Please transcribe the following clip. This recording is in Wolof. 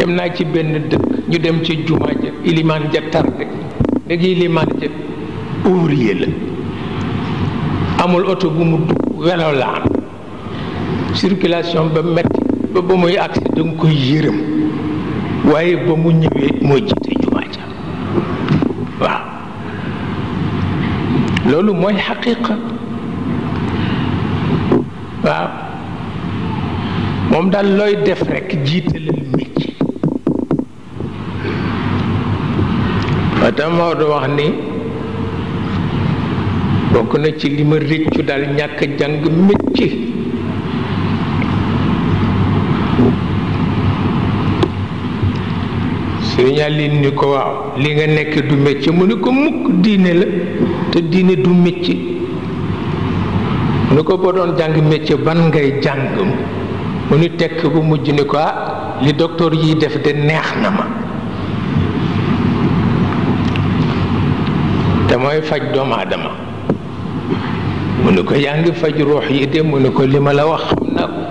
dem naa ci benn dëkk ñu dem ci jumaa ja ilimaan ja tardé léegi ilimaan ja ouvrier la amul oto bu mu dugg welo la am circulation ba metti ba muy agsi da nga koy yërëm waaye ba mu ñëwee moo jiite jumaa ja waaw loolu mooy xaqiqa waaw moom daal looy def rekk jiitalal métier wata Maodo wax ni bokk na ci li ma rëccu daal ñàkk jàng métier Sëriñ Aline ni ko waaw li nga nekk du métier mu ni ko mukk diine la te diine du métier mu ni ko boo doon jàng métier ban ngay jàng mu ni tekk bu mujj ni ko li docteur yiy def de neex na ma te mooy faj doomu aadama mu ni ko yaa ngi faj ruux yi de mu ni ko li ma la wax xam naa ko